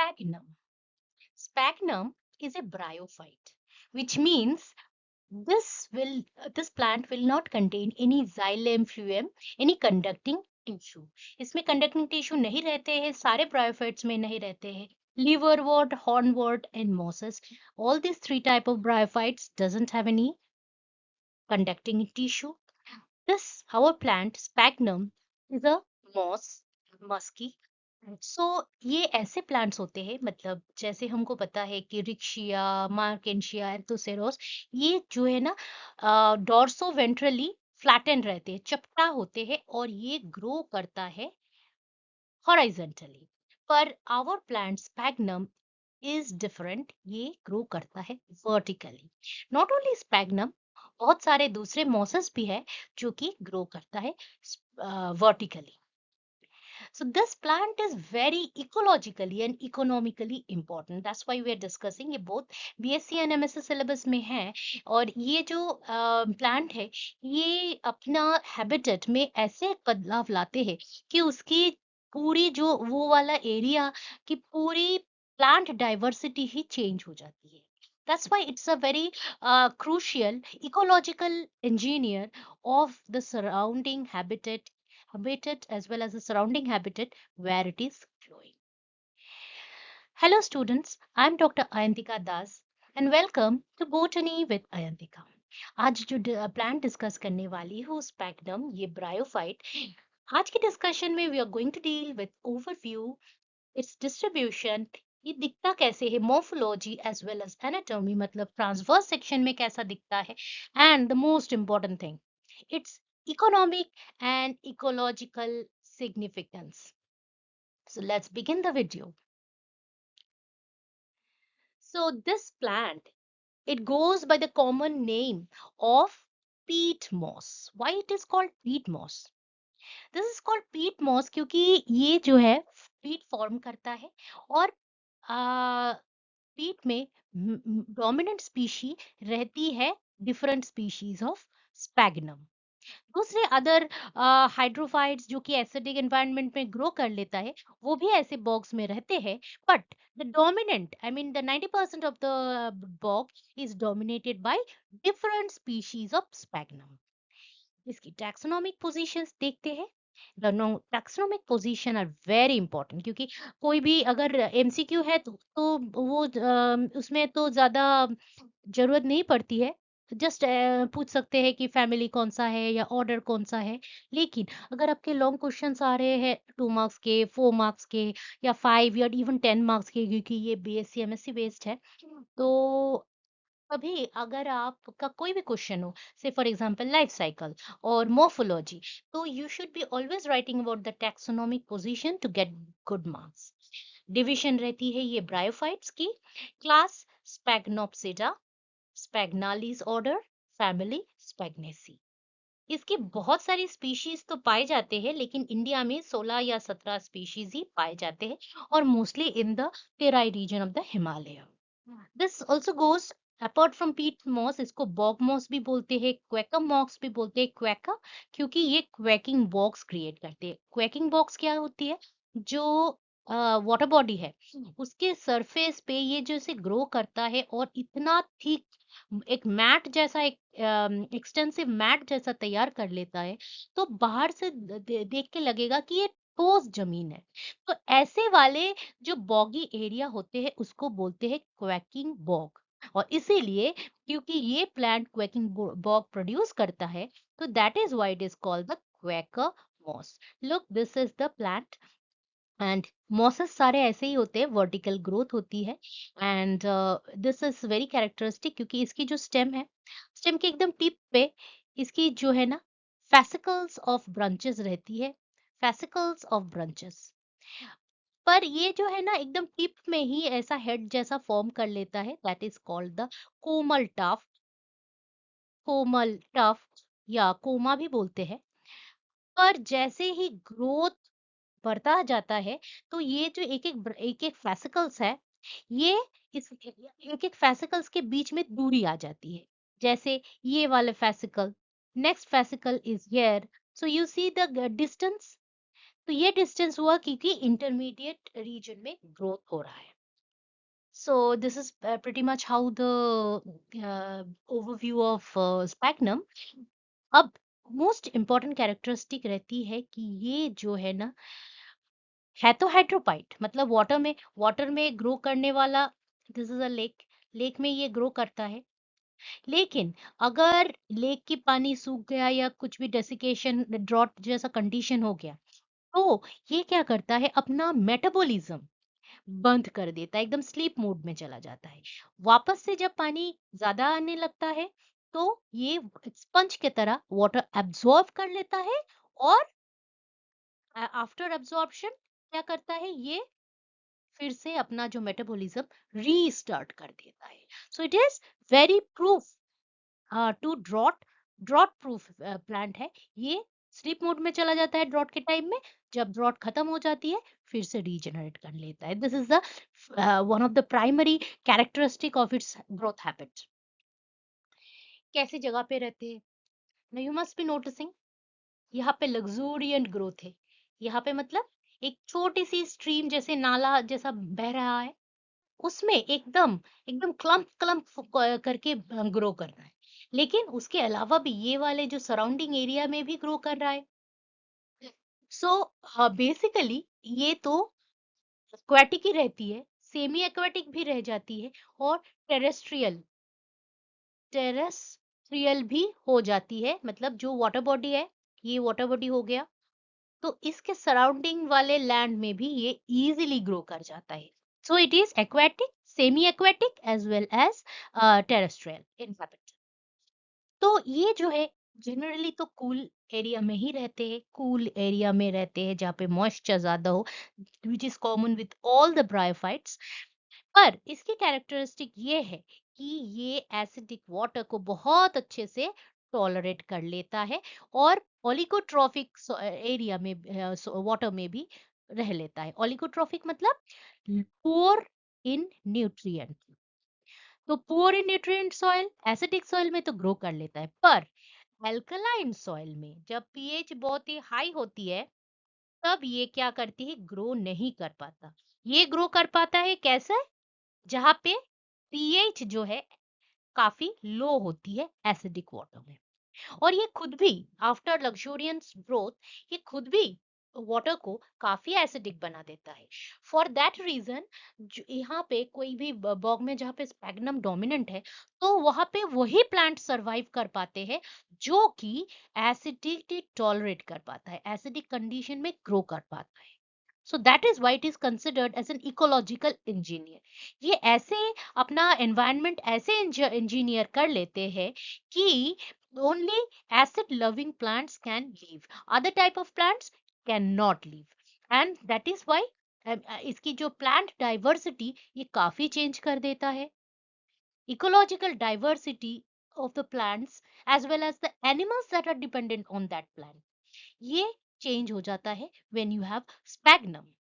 Sphagnum. Sphagnum is a bryophyte, which means this plant will not contain any xylem phloem, any conducting tissue. इसमें conducting tissue नहीं रहते हैं, सारे bryophytes में नहीं रहते हैं. Liverwort, hornwort, and mosses. All these three type of bryophytes doesn't have any conducting tissue. This our plant Sphagnum is a moss, musky. सो ये ऐसे प्लांट्स होते हैं, मतलब जैसे हमको पता है कि रिक्शिया, मार्केंशिया, एर्थोसेरोस, ये जो है ना डॉर्सो वेंट्रली फ्लैटन रहते हैं, चपटा होते हैं और ये ग्रो करता है horizontally. Per hour plant sphagnum is different, ये ग्रो करता है वर्टिकली. नॉट ओनली स्पैग्नम, बहुत सारे दूसरे मॉसेस भी है जो कि ग्रो करता है vertically. So this plant is very ecologically and economically important. That's why we are discussing. ये both BSc and MSc syllabus में है. और ये जो plant है, ये अपना habitat में ऐसे बदलाव लाते हैं कि उसकी पूरी जो वो वाला एरिया की पूरी plant diversity ही change हो जाती है. That's why it's a very crucial ecological engineer of the surrounding habitat as well as the surrounding habitat where it is growing. Hello students, I am Dr. Ayantika Das and welcome to Botany with Ayantika. आज जो plant discuss करने वाली हूँ sphagnum, ये bryophyte. आज के discussion में we are going to deal with overview, its distribution, ये दिखता कैसे है, morphology as well as anatomy, मतलब ट्रांसवर्स सेक्शन में कैसा दिखता है, and the most important thing, its economic and ecological significance. So let's begin the video. So this plant, it goes by the common name of peat moss. Why it is called peat moss? This is called peat moss क्योंकि ये जो है peat form करता है और peat में dominant species रहती है different species of sphagnum. दूसरे अदर हाइड्रोफाइट्स जो कि एसिडिक एनवायरनमेंट में ग्रो कर लेता है, वो भी ऐसे बॉक्स में रहते हैं. But the dominant, I mean the 90% of the bogs is dominated by different species of sphagnum. इसकी टैक्सोनॉमिक पोजीशंस देखते हैं. The taxonomic position are very important क्योंकि कोई भी अगर एमसीक्यू है तो वो उसमें तो ज्यादा जरूरत नहीं पड़ती है. जस्ट पूछ सकते हैं कि फैमिली कौन सा है या ऑर्डर कौन सा है. लेकिन अगर आपके लॉन्ग क्वेश्चंस आ रहे हैं 2 मार्क्स के, 4 मार्क्स के, या 5 या इवन 10 मार्क्स के, क्योंकि ये बीएससी एमएससी बेस्ड है, तो अभी अगर आपका कोई भी क्वेश्चन हो, से फॉर एग्जांपल लाइफ साइकिल और मोर्फोलॉजी, तो you should be always writing about the taxonomic position to get good marks. Division रहती है ये ब्रायोफाइट्स की. Class Sphagnopsida, Sphagnales order, family Sphagnaceae. इसकी बहुत सारी स्पीशीज तो पाए जाते हैं, लेकिन इंडिया में 16 या 17 स्पीशीज ही पाए जाते हैं और mostly in the Terai region of the Himalaya. This also goes apart from peat moss, इसको बॉग मॉस भी बोलते हैं, क्वेकम मॉक्स भी बोलते हैं. क्वेका क्योंकि ये क्वेकिंग बॉक्स क्रिएट करते हैं. क्वेकिंग बॉक्स क्या होती है? जो वाटर बॉडी है उसके सरफेस पे ये जैसे ग्रो करता है और इतना थिक एक मैट जैसा, एक एक्सटेंसिव मैट जैसा तैयार कर लेता है, तो बाहर से देख के लगेगा कि ये ठोस जमीन है. तो ऐसे वाले जो बॉगी एरिया होते हैं उसको बोलते हैं क्वैकिंग बॉग. और इसीलिए क्योंकि ये प्लांट क्वैकिंग बॉग प्रोड्यूस करता है, तो that is why it is called the quaker moss. Look, this is the plant. And mosses सारे ऐसे ही होते हैं, वर्टिकल ग्रोथ होती है. And this is very characteristic क्योंकि इसकी जो स्टेम है, स्टेम के एकदम टिप पे इसकी जो है ना फेसिकल्स ऑफ ब्रांचेस रहती है. फेसिकल्स ऑफ ब्रांचेस, पर ये जो है ना एकदम टिप में ही ऐसा हेड जैसा फॉर्म कर लेता है. That is called the Komal tough. Komal tough या कोमा भी बोलते हैं. पर जैसे ही ग्रोथ बढ़ता जाता है, तो ये जो एक एक फेसिकल्स है, ये इस एक एक फेसिकल्स के बीच में दूरी आ जाती है. जैसे ये वाले fascicle, next fascicle is here, so you see the distance. तो ये डिस्टेंस हुआ क्योंकि इंटरमीडिएट रीजन में ग्रोथ हो रहा है। So this is pretty much how the overview of sphagnum. अब मोस्ट इम्पॉर्टेंट कैरेक्टरिस्टिक रहती है कि ये जो है ना, है तो हाइड्रोपाइट, मतलब वाटर में ग्रो करने वाला। This is a lake, lake में ये ग्रो करता है। लेकिन अगर लेक की पानी सूख गया या कुछ भी डेसिकेशन ड्रॉट जैसा कंडीशन हो गया, तो ये क्या करता है, अपना मेटाबॉलिज्म बंद कर देता है, एकदम स्लीप मोड में चला जाता है। वापस से जब पानी ज्यादा आने लगता है, तो ये स्पंज की तरह वाटर एब्जॉर्ब कर लेता है, और आफ्टर एब्जॉर्प्शन क्या करता है, ये फिर से अपना जो मेटाबॉलिज्म रीस्टार्ट कर देता है। So it is very proof to drought proof plant है ये। स्लीप मोड में चला जाता है ड्रॉट के टाइम में, जब ड्रॉट खत्म हो जाती है फिर से रीजनरेट कर लेता है। This is the one of the primary characteristic of its growth habit. कैसी जगह पे रहते हैं, now you must be noticing, यहाँ पे लग्जूरियंट ग्रोथ है। यहाँ पे मतलब एक छोटी सी स्ट्रीम जैसे नाला जैसा बह रहा है, उसमें एकदम एकदम क्लम्प क्लम्प करके ग्रो कर रहा है। लेकिन उसके अलावा भी ये वाले जो सराउंडिंग एरिया में भी ग्रो कर रहा है। सो बेसिकली ये तो एक्वेटिक ही रहती है, सेमी एक्वेटिक भी रह जाती है, और टेरेस्ट्रियल टेरेस्ट्रियल भी हो जाती है। मतलब जो वाटर बॉडी है, ये वाटर बॉडी हो गया, तो इसके सराउंडिंग वाले लैंड में भी ये इजीली ग्रो कर जाता है। So it is aquatic, semi aquatic as well as terrestrial inhabitant. तो ये जो है जनरली तो कूल एरिया में ही रहते हैं, कूल एरिया में रहते हैं जहाँ पे मॉइस्चर ज्यादा हो, which is common with all the bryophytes. पर इसकी कैरेक्टरिस्टिक ये है कि ये एसिडिक वाटर को बहुत अच्छे से टॉलरेट कर लेता है, और ओलिगोट्रॉफिक एरिया में वाटर में भी रह लेता है। ओलिगोट्रॉफिक मतलब पुअर इन न्यूट्रिएंट। तो poor in nutrient soil, acidic soil में तो ग्रो कर लेता है, पर अल्कलाइन सॉइल में जब पीएच बहुत ही हाई होती है, तब ये क्या करती है, ग्रो नहीं कर पाता। ये ग्रो कर पाता है कैसे, जहाँ पे पीएच जो है काफी लो होती है एसिडिक वाटर में। और ये खुद भी आफ्टर लग्जूरियंस ग्रोथ, ये खुद भी वाटर को काफी एसिडिक बना देता है। फॉर दैट रीजन यहाँ पे कोई भी बॉग में जहाँ पे स्पैग्नम डोमिनेंट है, तो वहां पे वही प्लांट सरवाइव कर पाते हैं जो कि एसिडिटी टॉलरेट कर पाता है, एसिडिक कंडीशन में ग्रो कर पाता है। So that is why it is considered as an ecological engineer. ये ऐसे अपना एनवायरनमेंट ऐसे इंजीनियर कर लेते हैं कि only acid loving plants can live, other type of plants cannot live, and that is why इसकी जो प्लांट डाइवर्सिटी ये काफी चेंज कर देता है। ecological diversity of the plants as well as the animals that are dependent on that plant, ये change हो जाता है when you have sphagnum।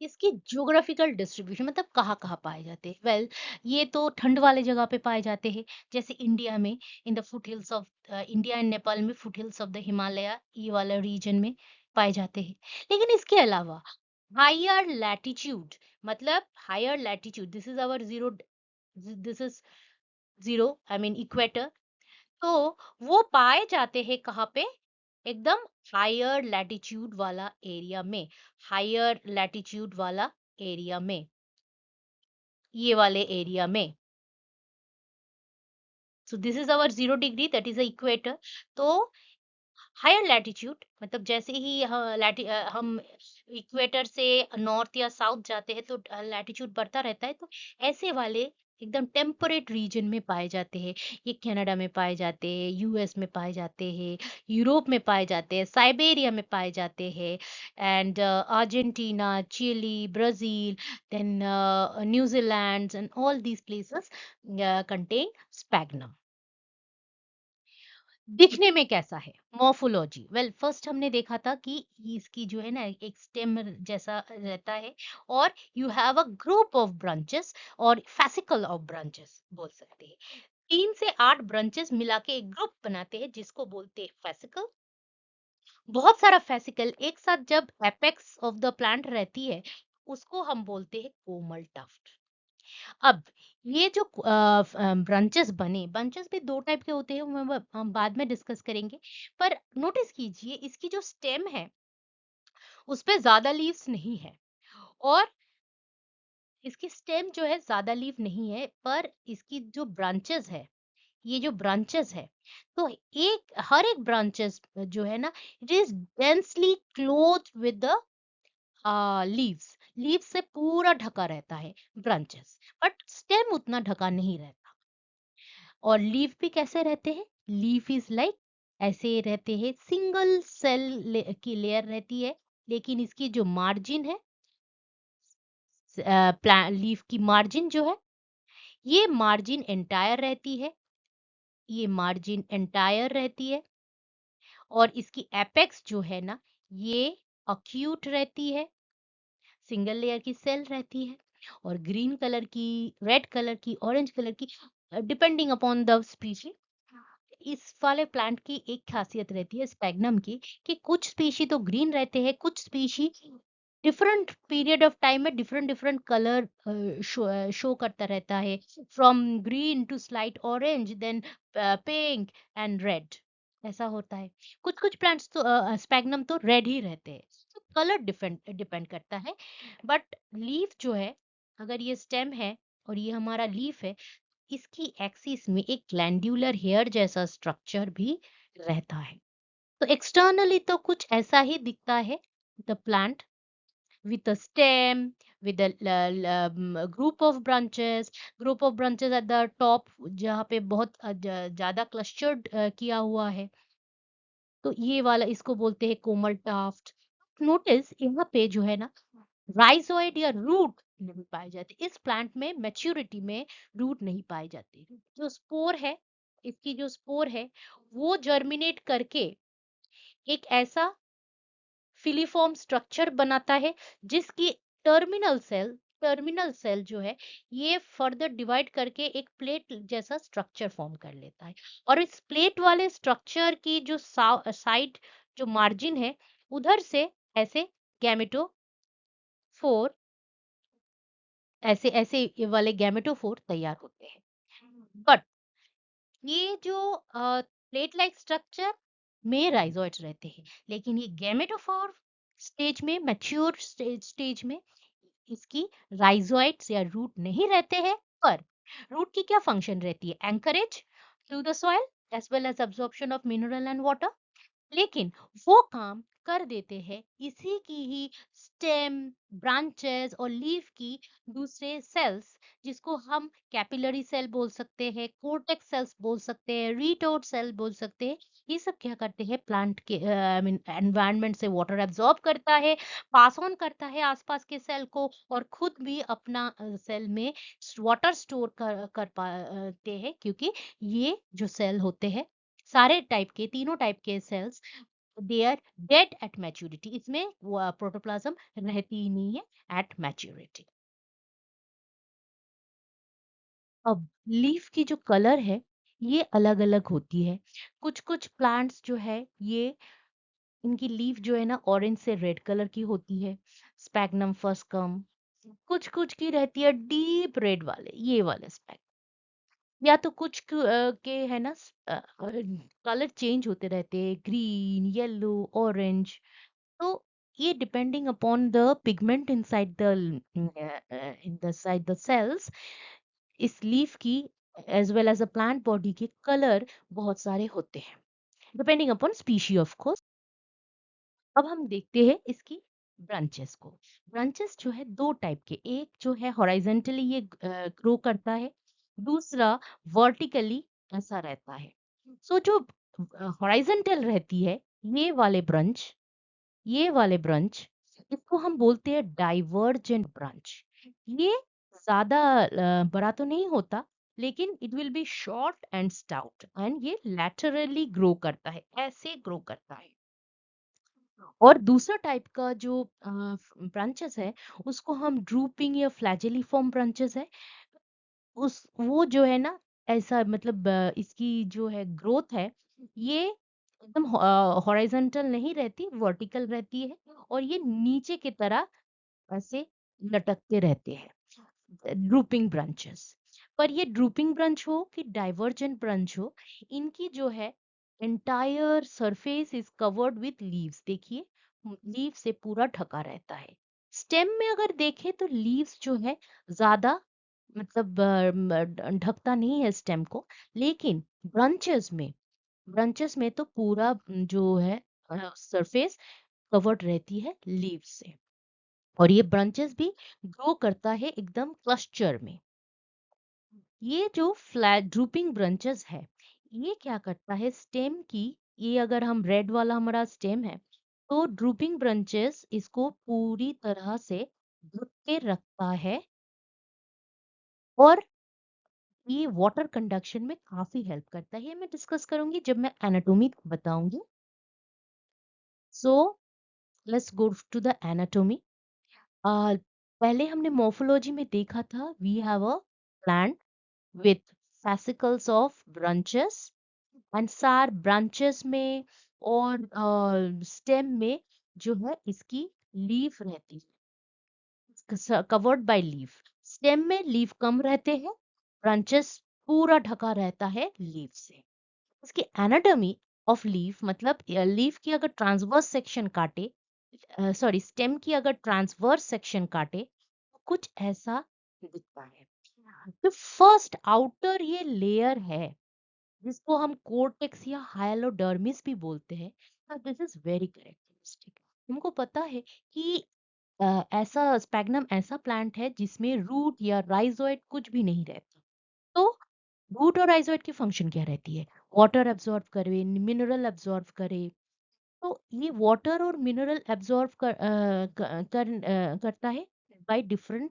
इसकी ज्योग्राफिकल डिस्ट्रीब्यूशन मतलब कहाँ कहाँ पाए जाते हैं, वेल ये तो ठंड वाले जगह पे पाए जाते हैं, जैसे इंडिया में in the foot hills of India and Nepal में foot hills of the Himalaya, ये वाला रीजन में पाए जाते हैं। लेकिन इसके अलावा हायर लैटिट्यूड, मतलब higher latitude, this is our zero, this is zero, I mean equator, तो वो पाए जाते हैं कहाँ पे, एकदम हायर लैटिट्यूड वाला एरिया में, हायर लैटिट्यूड वाला एरिया में, ये वाले एरिया में। So this is our 0 degree, that is the equator. तो हायर लैटिट्यूड मतलब जैसे ही हम इक्वेटर से नॉर्थ या साउथ जाते हैं तो लैटिट्यूड बढ़ता रहता है, तो ऐसे वाले एकदम टेम्परेट रीजन में पाए जाते हैं। ये कनाडा में पाए जाते हैं, यूएस में पाए जाते हैं, यूरोप में पाए जाते हैं, साइबेरिया में पाए जाते हैं, and Argentina, Chile, Brazil, then New Zealand and all these places contain sphagnum. दिखने में कैसा है, मॉर्फोलॉजी, वेल फर्स्ट हमने देखा था कि इसकी जो है ना एक स्टेम जैसा रहता है, और you have a group of branches, और फैसिकल ऑफ ब्रांचेस बोल सकते हैं। 3 से 8 ब्रांचेस मिला के एक ग्रुप बनाते हैं जिसको बोलते हैं फैसिकल। बहुत सारा फेसिकल एक साथ जब एपेक्स ऑफ द प्लांट रहती है, उसको हम बोलते हैं कोमल टफ्ट। अब ये जो ब्रांचेस बने, ब्रांचेस भी 2 टाइप के होते हैं, हम बाद में डिस्कस करेंगे। पर नोटिस कीजिए इसकी जो स्टेम है, उसपे ज़्यादा लीव्स नहीं है, और इसकी स्टेम जो है ज़्यादा लीफ नहीं है, पर इसकी जो ब्रांचेस है, ये जो ब्रांचेस है, तो एक हर एक ब्रांचेस जो है ना, it is densely cloth with the leaves. Leaves से पूरा ढका रहता है ब्रांचेस, बट स्टेम उतना ढका नहीं रहता। और लीफ भी कैसे रहते हैं? लीफ इज लाइक ऐसे रहते हैं, सिंगल सेल की लेयर रहती है, लेकिन इसकी जो मार्जिन है, लीफ की मार्जिन जो है, ये मार्जिन एंटायर रहती है, ये मार्जिन एंटायर रहती है। और इसकी एपेक्स जो है ना, ये अक्यूट रहती है, सिंगल लेयर की सेल रहती है। और ग्रीन कलर की, रेड कलर की, ऑरेंज कलर की, डिपेंडिंग अपॉन द स्पीशीज। इस वाले प्लांट की एक खासियत रहती है स्पैग्नम की, कि कुछ स्पीशी तो ग्रीन रहते हैं, कुछ species different period of time में डिफरेंट डिफरेंट कलर शो करता रहता है, from green to slight orange, then pink and red, ऐसा होता है। कुछ कुछ प्लांट्स तो स्पैग्नम तो रेड ही रहते हैं, तो कलर डिफरेंट डिपेंड करता है। बट लीफ जो है, अगर ये स्टेम है और ये हमारा लीफ है, इसकी एक्सिस में एक ग्लैंड्यूलर हेयर जैसा स्ट्रक्चर भी रहता है। तो एक्सटर्नली तो कुछ ऐसा ही दिखता है, the plant with a stem, with a group of branches at the top, जहाँ पे बहुत ज्यादा क्लस्टर्ड किया हुआ है। तो ये वाला इसको बोलते हैं कोमल टाफ्ट। नोटिस यहाँ पे जो है ना, राइजोइड या रूट नहीं पाए जाते इस प्लांट में, मैच्योरिटी में रूट नहीं पाए जाते। जो स्पोर है, इसकी जो स्पोर है, वो जर्मिनेट करके एक ऐसा फिलीफॉर्म स्ट्रक्चर बनाता है, जिसकी टर्मिनल सेल जो है, ये फर्दर डिवाइड करके एक प्लेट जैसा स्ट्रक्चर फॉर्म कर लेता है। और इस प्लेट वाले स्ट्रक्चर की जो साइड, जो मार्जिन है, उधर से ऐसे गैमेटोफोर, ऐसे ऐसे ये वाले गैमेटोफोर तैयार होते हैं। बट ये जो प्लेट लाइक स्ट्रक्चर में राइजोइड्स रहते हैं, लेकिन ये गैमेटोफोर स्टेज में, मैच्योर स्टेज में, इसकी राइजोइड्स या रूट नहीं रहते हैं। पर रूट की क्या फंक्शन रहती है? Anchorage to the soil as well as absorption of mineral and water. लेकिन वो काम कर देते हैं इसी की ही स्टेम, ब्रांचेस और लीफ की दूसरे सेल्स, जिसको हम कैपिलरी सेल बोल सकते हैं, कोर्टेक्स सेल्स बोल सकते हैं, रीटोड सेल बोल सकते हैं। ये सब क्या करते हैं? प्लांट के आई मीन एनवायरनमेंट से वाटर एब्जॉर्ब करता है, पास ऑन करता है आसपास के सेल को, और खुद भी अपना सेल में वाटर स्टोर कर पाते हैं, क्योंकि ये जो सेल होते हैं, सारे टाइप के, तीनों टाइप के cells, they are dead at maturity. इसमें प्रोटोप्लाज्म रहती ही नहीं है एट मैच्योरिटी। अब लीफ की जो कलर है, ये अलग अलग होती है। कुछ कुछ प्लांट्स जो है, ये इनकी लीफ जो है ना, ऑरेंज से रेड कलर की होती है, स्पैग्नम फस्कम। कुछ कुछ की रहती है डीप रेड वाले, ये वाले स्पैग। या तो कुछ के है ना, कलर चेंज होते रहते हैं, ग्रीन, येलो, ऑरेंज। तो ये depending upon the pigment inside the inside the cells, इस लीफ की as well as a plant body के कलर बहुत सारे होते हैं, depending upon species of course. अब हम देखते हैं इसकी ब्रांचेस को। ब्रांचेस जो है दो टाइप के, एक जो है हॉरिजेंटली ये ग्रो करता है, दूसरा वर्टिकली ऐसा रहता है। सो जो हॉरिजेंटल रहती है, ये वाले ब्रांच, ये वाले ब्रांच, इसको हम बोलते हैं डाइवर्जेंट ब्रांच। ये ज्यादा बड़ा तो नहीं होता, लेकिन it will be short and stout, and ये लैटरली ग्रो करता है, ऐसे ग्रो करता है। और दूसरा टाइप का जो ब्रांचेस है, उसको हम ड्रूपिंग या फ्लैजेलिफॉर्म ब्रांचेस है। उस वो जो है ना, ऐसा मतलब इसकी जो है ग्रोथ है, ये एकदम हॉरिजॉन्टल नहीं रहती, वर्टिकल रहती है और ये नीचे की तरह ऐसे लटकते रहते हैं, ड्रूपिंग ब्रांचेस। पर ये ड्रूपिंग ब्रांच हो कि डाइवर्जेंट ब्रांच हो, इनकी जो है entire surface is covered with leaves. देखिए, लीव से पूरा ढका रहता है। स्टेम में अगर देखें तो लीव्स जो है ज्यादा मतलब ढकता नहीं है स्टेम को, लेकिन ब्रांचेस में तो पूरा जो है सरफेस कवर्ड रहती है लीव से। और ये ब्रांचेस भी ग्रो करता है एकदम क्लस्टर में। ये जो फ्लैट ड्रूपिंग ब्रांचेस है, ये क्या करता है स्टेम की, ये अगर हम रेड वाला हमारा स्टेम है, तो ड्रूपिंग ब्रांचेस इसको पूरी तरह से ढक के रखता है और ये वाटर कंडक्शन में काफी हेल्प करता है। ये मैं डिस्कस करूंगी जब मैं एनाटॉमी बताऊंगी। So let's go to the anatomy. पहले हमने मोर्फोलॉजी में देखा था, we have a plant with fascicles of branches and सार ब्रांचेस में और स्टेम में जो है इसकी लीफ रहती है, कवर्ड बाय लीफ। स्टेम में लीफ कम रहते हैं, ब्रांचेस पूरा ढका रहता है लीफ से। इसकी एनाटॉमी ऑफ लीफ मतलब लीफ की अगर ट्रांसवर्स सेक्शन काटे, सॉरी स्टेम की अगर ट्रांसवर्स सेक्शन काटे तो कुछ ऐसा दिखता है। तो फर्स्ट आउटर ये लेयर है जिसको हम कोर्टेक्स या हाइलोडर्मिस भी बोलते हैं। This is very characteristic. तुमको पता है कि ऐसा स्पैग्नम ऐसा प्लांट है जिसमें रूट या राइजोइड कुछ भी नहीं रहता। तो रूट और राइजोइड की फंक्शन क्या रहती है? वाटर एब्जॉर्ब करे, मिनरल एब्जॉर्ब करे। तो ये वाटर और मिनरल एब्जॉर्ब करता है बाय डिफरेंट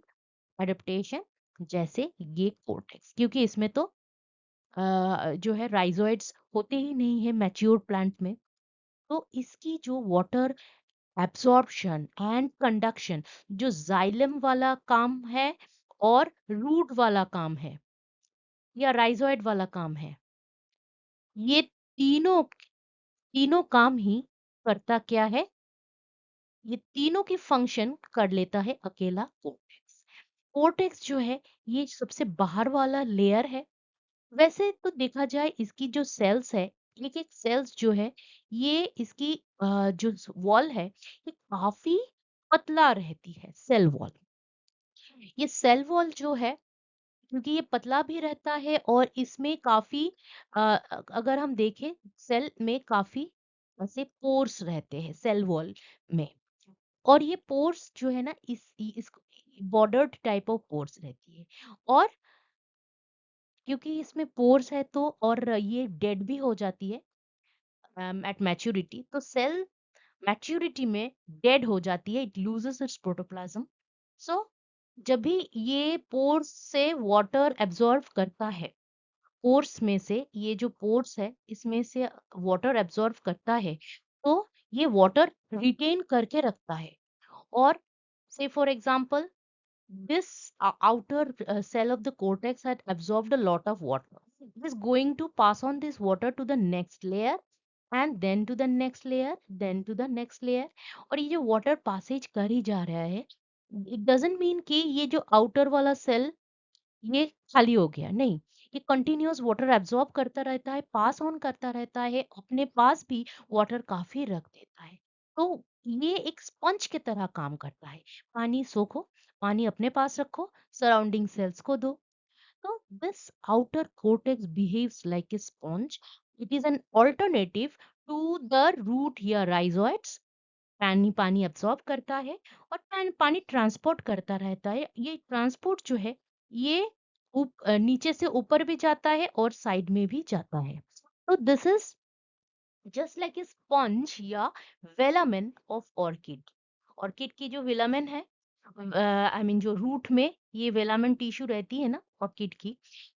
एडेप्टेशन, जैसे ये कोर्टेक्स, क्योंकि इसमें तो जो है राइजोइड्स होते ही नहीं है मैच्योर प्लांट में। तो इसकी जो वाटर एब्सॉर्प्शन एंड कंडक्शन जो जाइलम वाला काम है और रूट वाला काम है या राइजोइड वाला काम है, ये तीनों तीनों काम ही करता क्या है? ये तीनों की फंक्शन कर लेता है अकेला कोर्टेक्स। कोर्टेक्स जो है ये सबसे बाहर वाला लेयर है। वैसे तो देखा जाए इसकी जो सेल्स है, एक एक सेल्स जो है ये इसकी जो वॉल है ये काफी पतला रहती है, सेल वॉल। ये सेल वॉल जो है क्योंकि ये पतला भी रहता है और इसमें काफी अगर हम देखें सेल में काफी ऐसे पोर्स रहते हैं सेल वॉल में। और ये पोर्स जो है ना इस बॉर्डर्ड टाइप ऑफ पोर्स रहती है। और क्योंकि इसमें पोर्स है तो और ये डेड भी हो जाती है एट मैच्योरिटी, तो सेल मैच्योरिटी में डेड हो जाती है, इट लूजेस इट्स प्रोटोप्लाज्म। सो जब भी ये पोर्स से वाटर एब्जॉर्ब करता है, पोर्स में से ये जो पोर्स है इसमें से वाटर एब्जॉर्ब करता है, तो ये वाटर रिटेन करके रखता है। और से for example this outer cell of the cortex had absorbed a lot of water. It is going to pass on this water to the next layer and then to the next layer, then to the next layer. और ये जो water passage कर ही जा रहा है, it doesn't mean कि ये जो outer वाला cell ये खाली हो गया, नहीं। ये कंटिन्यूअस वाटर एब्जॉर्ब करता रहता है, पास ऑन करता रहता है, अपने पास भी वाटर काफी रख देता है। तो ये एक स्पंज की तरह काम करता है। पानी सोखो, पानी अपने पास रखो, सराउंडिंग सेल्स को दो। तो this outer cortex behaves like a sponge. It is an alternative to the root या rhizoids। पानी पानी अब्सॉर्ब करता है और पानी ट्रांसपोर्ट करता रहता है। ये ट्रांसपोर्ट जो है ये नीचे से ऊपर भी जाता है और साइड में भी जाता है। तो this is just like a sponge या वेलामेन ऑफ ऑर्किड। ऑर्किड की जो विलामेन है, आई मीन जो रूट में ये वेलामेन टिश्यू रहती है ना ऑर्किड की,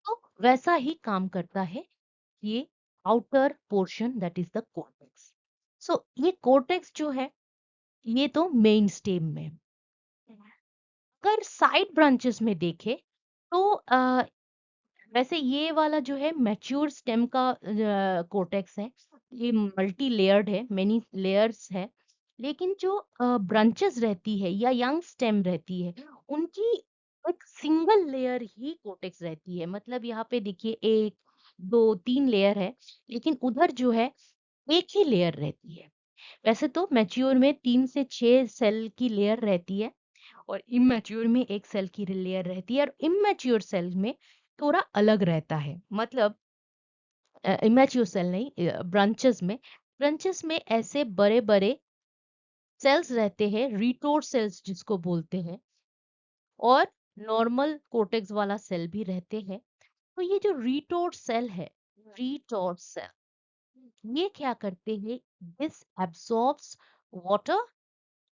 तो वैसा ही काम करता है ये outer portion that is the cortex. So ये कोर्टेक्स जो है ये तो मेन स्टेम में। अगर साइड ब्रांचेस में देखे तो वैसे ये वाला जो है मैच्योर स्टेम का कोर्टेक्स है। ये मल्टी लेयर्ड है, मेनी लेयर्स है। लेकिन जो ब्रांचेस रहती है या यंग स्टेम रहती है, उनकी एक सिंगल लेयर ही कोटेक्स रहती है। मतलब यहाँ पे देखिए 1, 2, 3 लेयर है, लेकिन उधर जो है एक ही लेयर रहती है। वैसे तो मैच्योर में 3 से 6 सेल की लेयर रहती है और इमैच्योर में 1 सेल की लेयर रहती है और इमैच्योर सेल में थोड़ा अलग रहता है। मतलब इमैच्योर सेल नहीं, ब्रांचेस में ऐसे बड़े-बड़े सेल्स रहते हैं, रिटोर सेल्स जिसको बोलते हैं, और नॉर्मल कोर्टेक्स वाला सेल भी रहते हैं। तो ये जो रिटोर सेल है, रिटोर सेल, ये क्या करते हैं, दिस एब्सॉर्ब्स वाटर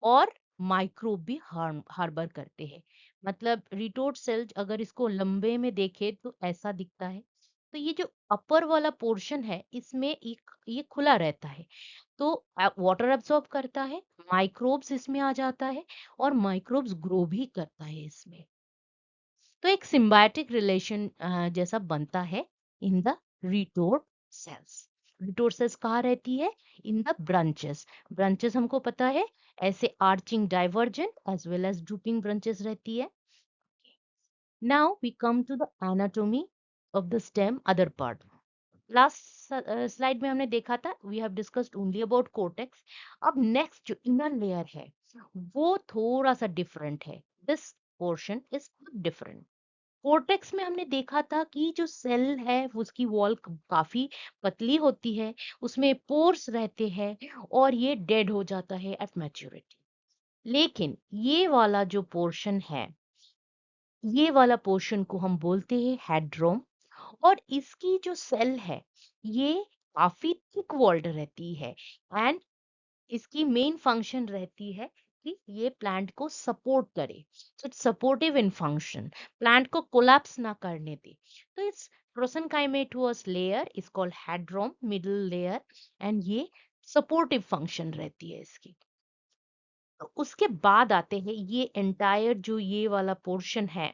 और माइक्रोब भी हार्बर करते हैं। मतलब रिटोर्ट सेल अगर इसको लंबे में देखे तो ऐसा दिखता है। तो ये जो अपर वाला पोर्शन है, इसमें एक ये खुला रहता है, तो वाटर एब्सॉर्ब करता है, माइक्रोब्स इसमें आ जाता है और माइक्रोब्स ग्रो भी करता है इसमें। तो एक सिम्बायोटिक रिलेशन जैसा बनता है in the retort cells. Retort cells कहाँ रहती है, इन द ब्रांचेस। ब्रांचेस हमको पता है ऐसे arching divergent as well as drooping branches रहती है। Now we come to the anatomy of the stem other part. Last slide में हमने देखा था, we have discussed only about cortex. अब नेक्स्ट जो इनर लेयर है वो थोड़ा सा डिफरेंट है। This portion is different. Cortex में हमने देखा था कि जो सेल है वो उसकी वॉल काफी पतली होती है, उसमें पोर्स रहते हैं और ये डेड हो जाता है एट मैच्योरिटी। लेकिन ये वाला जो पोर्शन है, ये वाला पोर्शन को हम बोलते हैं हेड्रोम। और इसकी जो सेल है ये काफी थिक वॉल्ड रहती है एंड इसकी मेन फंक्शन रहती है कि ये प्लांट को सपोर्ट करे। So it's supportive in function, plant को कोलैप्स ना करने दे। तो इस prosenchymatous layer is called hadrome, middle layer, and ये सपोर्टिव फंक्शन रहती है इसकी। तो उसके बाद आते हैं ये एंटायर जो ये वाला पोर्शन है,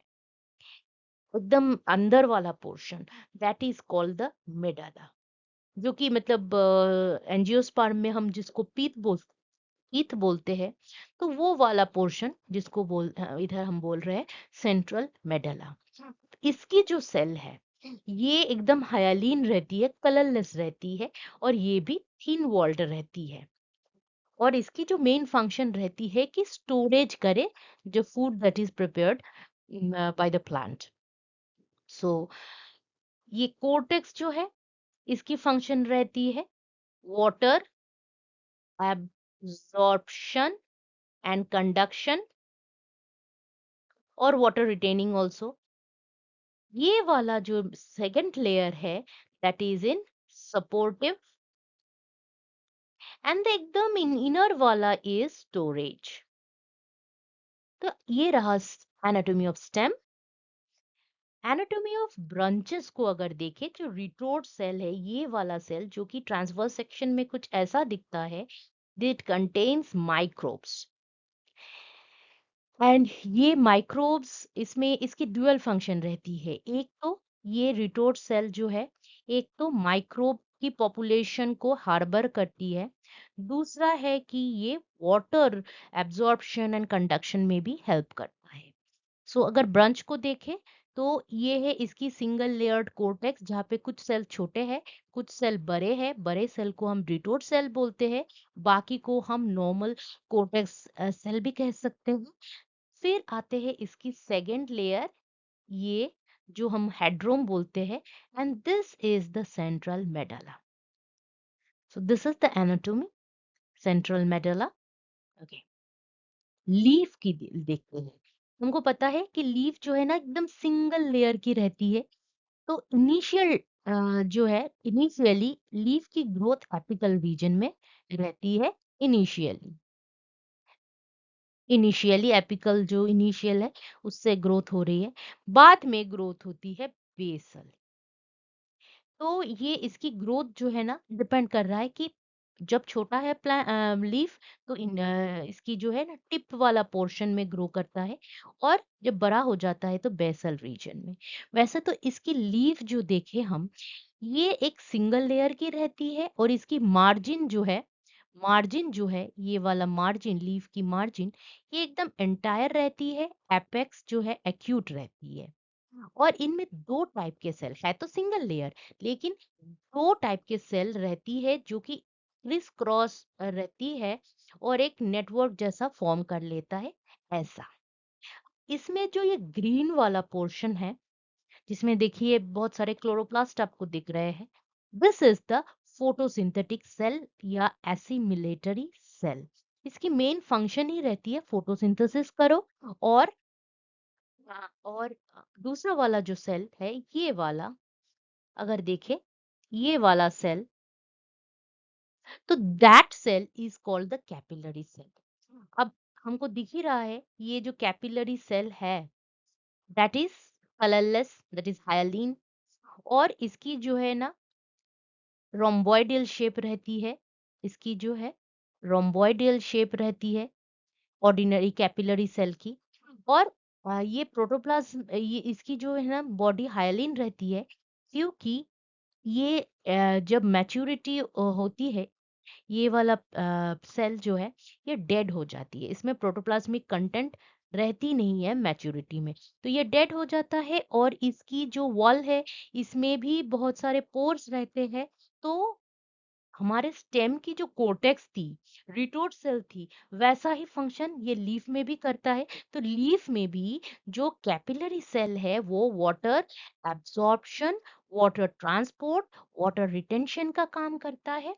एकदम अंदर वाला portion, that is called the medulla. जो कि मतलब एंजियोस्पर्म में हम जिसको पीत बोलते हैं, तो वो वाला पोर्शन जिसको इधर हम बोल रहे हैं सेंट्रल मेडला। इसकी जो सेल है ये एकदम हायालीन रहती है, कलरलेस रहती है और ये भी थिन वॉल्ड रहती है। और इसकी जो मेन फंक्शन रहती है कि स्टोरेज करे जो food that is prepared by the plant. So ये कोर्टेक्स जो है इसकी फंक्शन रहती है वाटर absorption and conduction और water retaining also। ये वाला जो सेकंड लेयर है that is in supportive and the एकदम इनर वाला is storage। तो ये रहा anatomy of stem। Anatomy of branches को अगर देखें, जो रिटोर्ट सेल है ये वाला सेल जो कि ट्रांसवर्स सेक्शन में कुछ ऐसा दिखता है, इट कंटेन्स माइक्रोब्स। एंड ये माइक्रोब्स इसमें इसकी ड्यूअल फंक्शन रहती है। एक तो ये रिटोर्ट सेल जो है, एक तो माइक्रोब की पॉपुलेशन को हार्बर करती है, दूसरा है कि ये वाटर एब्जॉर्प्शन एंड कंडक्शन में भी हेल्प करता है। सो अगर ब्रांच को देखें तो ये है इसकी सिंगल लेयर्ड कोर्टेक्स, जहाँ पे कुछ सेल छोटे हैं, कुछ सेल बड़े हैं। बड़े सेल को हम रिटोर्ट सेल बोलते हैं, बाकी को हम नॉर्मल कोर्टेक्स सेल भी कह सकते हैं। फिर आते हैं इसकी सेकंड लेयर, ये जो हम हेड्रोम बोलते हैं, and this is the central medulla. So this is the anatomy central medulla. Okay, leaf की देखते हैं। हमको पता है कि लीफ जो है ना एकदम सिंगल लेयर की रहती है। तो इनिशियल जो है, इनिशियली लीफ की ग्रोथ एपिकल रीजन में रहती है। इनिशियली इनिशियली एपिकल जो इनिशियल है उससे ग्रोथ हो रही है, बाद में ग्रोथ होती है बेसल। तो ये इसकी ग्रोथ जो है ना डिपेंड कर रहा है कि जब छोटा है लीफ तो इसकी जो है ना टिप वाला पोर्शन में ग्रो करता है, और जब बड़ा हो जाता है तो बेसल रीजन में। वैसे तो इसकी लीफ जो देखे हम, ये एक सिंगल लेयर की रहती है, और इसकी मार्जिन जो है ये वाला मार्जिन, लीफ की मार्जिन, ये एकदम एंटायर रहती है। एपेक्स जो है एक्यूट रहती है। और इनमें दो टाइप के सेल है, तो सिंगल लेयर, लेकिन दो टाइप के सेल रहती है जो कि क्रिस क्रॉस रहती है, और एक नेटवर्क जैसा फॉर्म कर लेता है, ऐसा। इसमें जो ये ग्रीन वाला पोर्शन है, जिसमें देखिए बहुत सारे क्लोरोप्लास्ट आपको दिख रहे हैं, this is the photosynthetic cell या एसिमिलेटरी सेल। इसकी मेन फंक्शन ही रहती है फोटोसिंथेसिस करो। और दूसरा वाला जो सेल है, ये वाला, अगर देखें ये वाला सेल, तो that cell is called the capillary cell. अब हमको दिख ही रहा है, ये जो कैपिलरी सेल है, that is colourless, that is hyaline, और इसकी जो है ना रोम्बोइडल शेप रहती है। इसकी जो है रोम्बोइडल शेप रहती है ऑर्डिनरी कैपिलरी सेल की। और ये प्रोटोप्लाज्म, ये इसकी जो है ना बॉडी हाइलीन रहती है, क्योंकि ये जब मैच्योरिटी होती है, ये वाला सेल जो है ये डेड हो जाती है, इसमें प्रोटोप्लाज्मिक कंटेंट रहती नहीं है मैच्योरिटी में, तो ये डेड हो जाता है। और इसकी जो वॉल है, इसमें भी बहुत सारे पोर्स रहते हैं। तो हमारे स्टेम की जो कोर्टेक्स थी, रिटोट सेल थी, वैसा ही फंक्शन ये लीफ में भी करता है। तो लीफ में भी जो कैपिलरी सेल है, वो water absorption, water transport, water retention का काम करता है।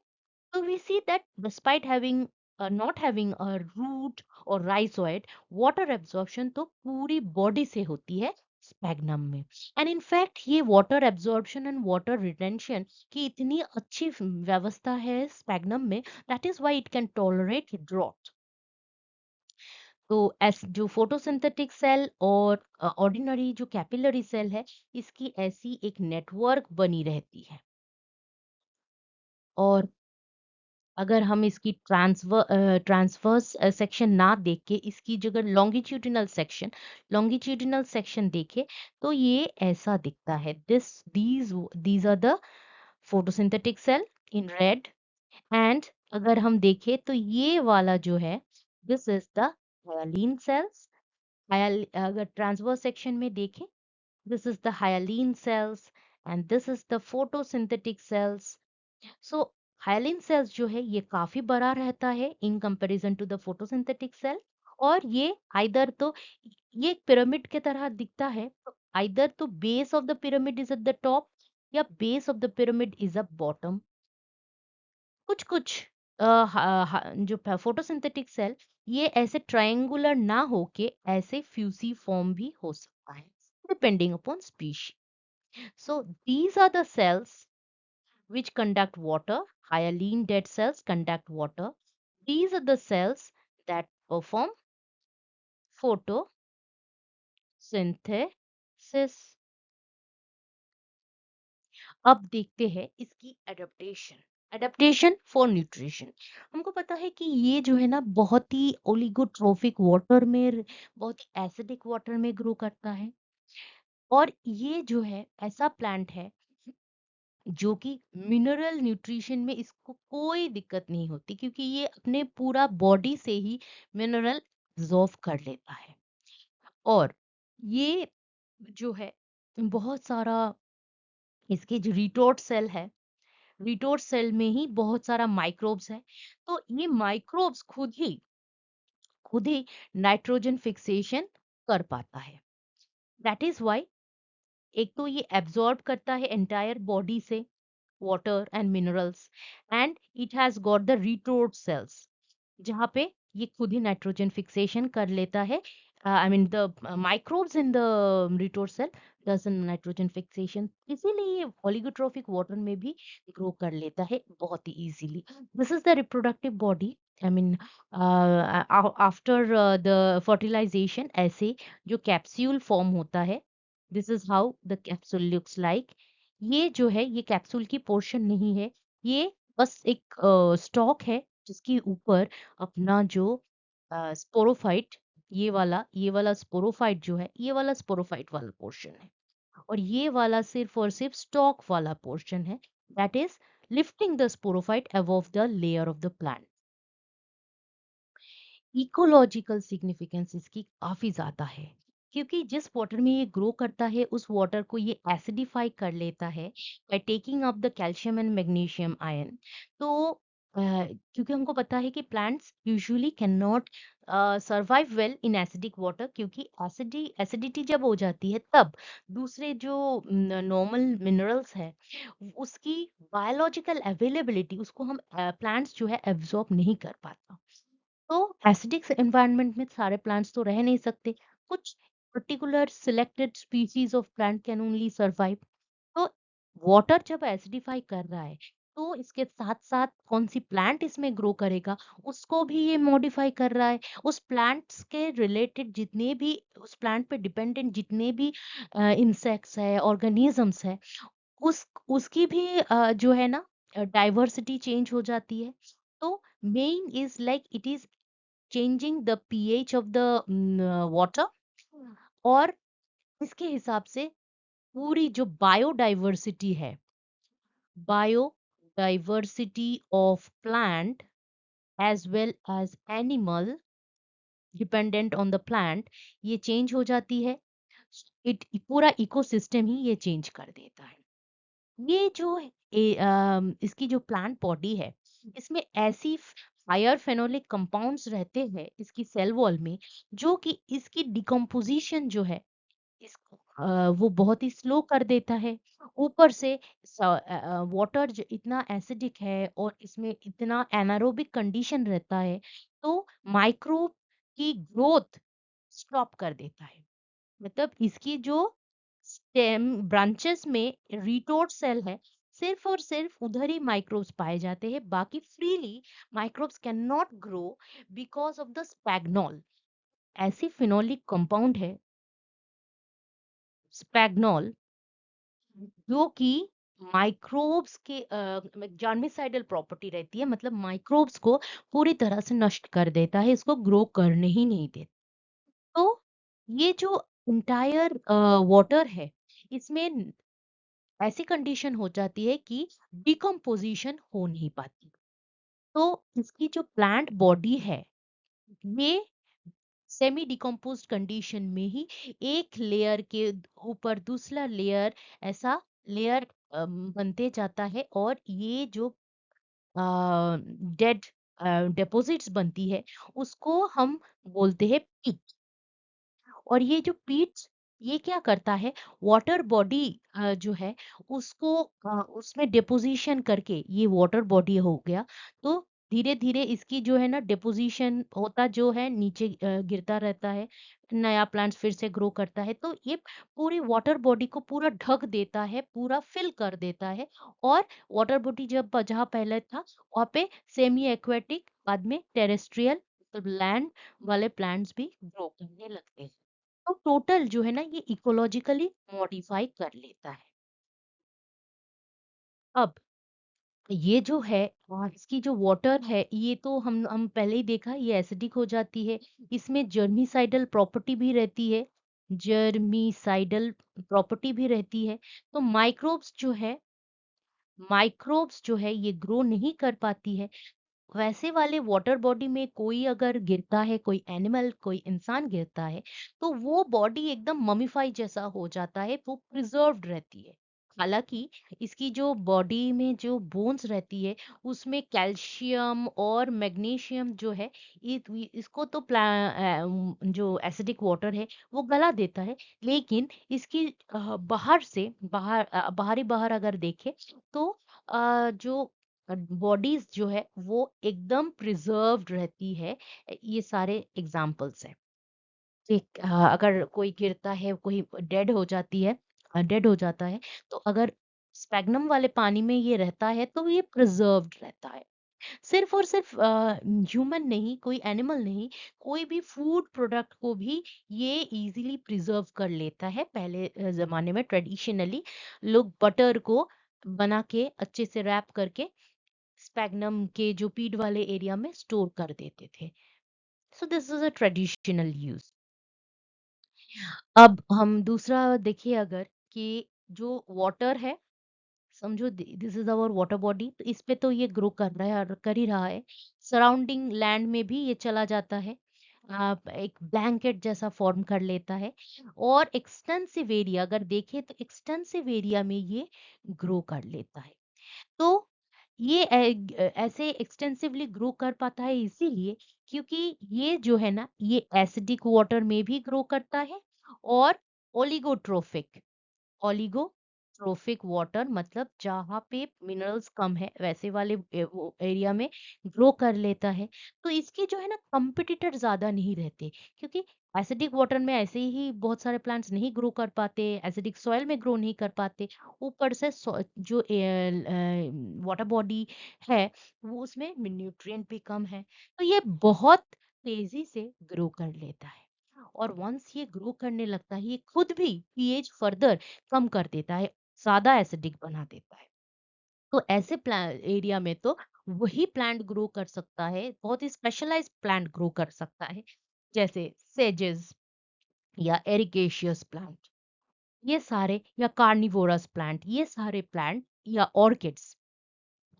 So we see that despite having not having a root or rhizoid, water absorption तो पूरी बॉडी से होती है स्पैग्नम में। एंड इनफैक्ट ये water absorption and water retention की इतनी अच्छी व्यवस्था है स्पैग्नम में, that is why it can tolerate drought. तो एस जो फोटोसिंथेटिक सेल और ऑर्डिनरी जो कैपिलरी सेल है, इसकी ऐसी एक नेटवर्क बनी रहती है। और अगर हम इसकी ट्रांसवर्स सेक्शन ना देख के इसकी जगह लॉन्गिट्यूडिनल सेक्शन देखे, तो ये ऐसा दिखता है। These are the photosynthetic cell in red. And अगर हम देखें तो ये वाला जो है, this is the hyaline cells. अगर ट्रांसवर्स सेक्शन में देखें, this is the hyaline cells, and this is the photosynthetic cells. So hyaline cells जो है ये काफी बड़ा रहता है in comparison to the photosynthetic cell. और ये आइदर तो ये एक पिरामिड के तरह दिखता है, तो आइदर तो base of the pyramid is at the top, या base of the pyramid is a bottom. कुछ कुछ जो फोटोसिंथेटिक सेल, ये ऐसे ट्रायंगुलर ना होके ऐसे फ्यूसी फॉर्म भी हो सकता है, depending upon species. So these are the cells which conduct water. Hyaline dead cells conduct water. These are the cells that perform photosynthesis. अब देखते हैं इसकी एडेप्टेशन। Adaptation for nutrition. हमको पता है कि ये जो है ना बहुत ही ओलिगोट्रोफिक वाटर में, बहुत ही एसिडिक वाटर में ग्रो करता है। और ये जो है ऐसा प्लांट है जो कि मिनरल न्यूट्रिशन में इसको कोई दिक्कत नहीं होती, क्योंकि ये अपने पूरा बॉडी से ही मिनरल एब्जॉर्ब कर लेता है। और ये जो है बहुत सारा, इसके जो रिटोर्ट सेल है, रिटोर्ट सेल में ही बहुत सारा माइक्रोब्स है। तो ये माइक्रोब्स खुद ही नाइट्रोजन फिक्सेशन कर पाता है। दैट इज व्हाई एक तो ये एब्जॉर्ब करता है एंटायर बॉडी से water and minerals, and it has got the retort cells जहाँ पे ये खुद ही नाइट्रोजन फिक्सेशन कर लेता है। I mean the microbes in the retort cell does nitrogen fixation, इसीलिए ये ओलिगोट्रोफिक वाटर में भी ग्रो कर लेता है बहुत ही easily. This is the reproductive body. I mean after the fertilization ऐसे जो कैप्सूल फॉर्म होता है, this is how the capsule looks like. ये जो है ये कैप्सूल की पोर्शन नहीं है, ये बस एक स्टॉक है जिसके ऊपर अपना जो स्पोरोफाइट, ये वाला स्पोरोफाइट जो है, ये वाला स्पोरोफाइट वाला पोर्शन है। और ये वाला सिर्फ और सिर्फ स्टॉक वाला पोर्शन है, that is lifting the sporophyte above the layer of the plant. Ecological significance इसकी काफी ज्यादा है, क्योंकि जिस वाटर में ये ग्रो करता है उस वाटर को ये एसिडिफाई कर लेता है by taking up the calcium and magnesium ion. तो क्योंकि हमको पता है कि plants usually can not survive well in acidic water, क्योंकि एसिडिटी जब हो जाती है तब दूसरे जो नॉर्मल मिनरल्स है उसकी बायोलॉजिकल अवेलेबिलिटी, उसको हम प्लांट्स जो है एब्जॉर्ब नहीं कर पाता। तो एसिडिक एनवायरनमेंट में सारे प्लांट्स तो रह नहीं सकते। कुछ particular selected species of plant can only survive. तो वाटर जब एसिडिफाई कर रहा है तो इसके साथ साथ कौन सी प्लांट इसमें ग्रो करेगा उसको भी ये मॉडिफाई कर रहा है। उस प्लांट्स के रिलेटेड जितने भी, उस प्लांट पे डिपेंडेंट जितने भी इंसेक्ट्स है, ऑर्गेनिजम्स है, उसकी भी जो है ना डाइवर्सिटी चेंज हो जाती है। तो main is like it is changing the pH of the water, और इसके हिसाब से पूरी जो बायोडाइवर्सिटी है, biodiversity of plant as well as animal dependent on the plant, ये चेंज हो जाती है। इट पूरा इकोसिस्टम ही ये चेंज कर देता है। ये जो इसकी जो प्लांट बॉडी है, इसमें ऐसी हायर फेनोलिक कंपाउंड्स रहते हैं इसकी सेल वॉल में, जो कि इसकी डिकम्पोजिशन जो है इसको वो बहुत ही स्लो कर देता है। ऊपर से वाटर जो इतना एसिडिक है और इसमें इतना एनारोबिक कंडीशन रहता है, तो माइक्रोब की ग्रोथ स्टॉप कर देता है। मतलब इसकी जो स्टेम ब्रांचेस में रिटोर्ट सेल है, सिर्फ और सिर्फ उधर ही माइक्रोब्स पाए जाते हैं, बाकी freely microbes can not grow because of the sphagnol. ऐसी फिनोलिक कंपाउंड है स्पैग्नॉल, जो कि माइक्रोब्स के जार्मिसाइडल प्रॉपर्टी रहती है, मतलब माइक्रोब्स को पूरी तरह से नष्ट कर देता है, इसको ग्रो करने ही नहीं देता। तो ये जो इंटायर वाटर है, इसमें ऐसी कंडीशन हो जाती है कि डिकम्पोजिशन हो नहीं पाती। तो इसकी जो प्लांट बॉडी है, ये सेमी डिकम्पोज्ड कंडीशन में ही एक लेयर के ऊपर दूसरा लेयर, ऐसा लेयर बनते जाता है, और ये जो डेड डिपॉजिट्स बनती है उसको हम बोलते हैं पीट। और ये जो पीट्स, ये क्या करता है, वाटर बॉडी जो है उसको उसमें डिपोजिशन करके, ये वाटर बॉडी हो गया, तो धीरे धीरे इसकी जो है ना डिपोजिशन होता जो है नीचे गिरता रहता है, नया प्लांट फिर से ग्रो करता है, तो ये पूरी वाटर बॉडी को पूरा ढक देता है, पूरा फिल कर देता है। और वाटर बॉडी जब जहाँ पहले था वहाँ पे सेमी एक्वेटिक, बाद में टेरेस्ट्रियल, मतलब लैंड वाले प्लांट्स भी ग्रो करने लगते हैं। तो टोटल जो है ना ये इकोलॉजिकली मॉडिफाई कर लेता है। अब ये जो है इसकी जो वाटर है, ये तो हम पहले ही देखा, ये एसिडिक हो जाती है। इसमें जर्मिसाइडल प्रॉपर्टी भी रहती है, जर्मिसाइडल प्रॉपर्टी भी रहती है। तो माइक्रोब्स जो है ये ग्रो नहीं कर पाती है। वैसे वाले वाटर बॉडी में कोई अगर गिरता है, कोई एनिमल, कोई इंसान गिरता है, तो वो बॉडी एकदम ममीफाई जैसा हो जाता है, वो प्रिजर्व्ड रहती है। हालांकि इसकी जो बॉडी में जो बोन्स रहती है उसमें कैल्शियम और मैग्नीशियम जो है, इसको तो जो एसिडिक वाटर है वो गला देता है। लेकिन इसकी बाहरी बाहर अगर देखे तो जो बॉडीज जो है वो एकदम प्रिजर्व्ड रहती है। ये सारे एग्जाम्पल्स हैं कि अगर कोई गिरता है, कोई डेड हो जाता है, तो अगर स्पैग्नम वाले पानी में ये रहता है तो ये प्रिजर्व्ड रहता है। सिर्फ और सिर्फ ह्यूमन नहीं, कोई एनिमल नहीं, कोई भी फूड प्रोडक्ट को भी ये इजीली प्रिजर्व कर लेता है। पहले जमाने में ट्रेडिशनली लोग बटर को बना के अच्छे से रैप करके स्पैग्नम के जो पीड वाले एरिया में स्टोर कर देते थे। सो this is a traditional use. अब हम दूसरा देखिए अगर कि जो वाटर है, समझो this is our water body, तो इस पे तो ये ग्रो कर रहा है और कर ही रहा है। सराउंडिंग लैंड में भी ये चला जाता है, एक ब्लैंकेट जैसा फॉर्म कर लेता है। और एक्सटेंसिव एरिया अगर देखें तो एक्सटेंसिव एरिया में ये ग्रो कर लेता है। तो ये ऐसे एक्सटेंसिवली ग्रो कर पाता है इसीलिए क्योंकि ये जो है ना, ये एसिडिक वाटर में भी ग्रो करता है और ओलिगोट्रोफिक, ओलिगोट्रोफिक वाटर मतलब जहाँ पे मिनरल्स कम है वैसे वाले वो एरिया में ग्रो कर लेता है। तो इसके जो है ना कंपिटिटर ज्यादा नहीं रहते, क्योंकि एसिडिक वाटर में ऐसे ही बहुत सारे प्लांट्स नहीं ग्रो कर पाते, एसिडिक सॉइल में ग्रो नहीं कर पाते। ऊपर से जो वाटर बॉडी है वो उसमें न्यूट्रिएंट भी कम है, तो ये बहुत तेजी से ग्रो कर लेता है। और वंस ये ग्रो करने लगता है ये खुद भी पीएच फर्दर कम कर देता है, ज्यादा एसिडिक बना देता है। तो ऐसे एरिया में तो वही प्लांट ग्रो कर सकता है, बहुत ही स्पेशलाइज्ड प्लांट ग्रो कर सकता है, जैसे सेजेस या एरिकेशियस प्लांट, ये सारे, या कार्निवोरस प्लांट, ये सारे प्लांट या ऑर्किड्स।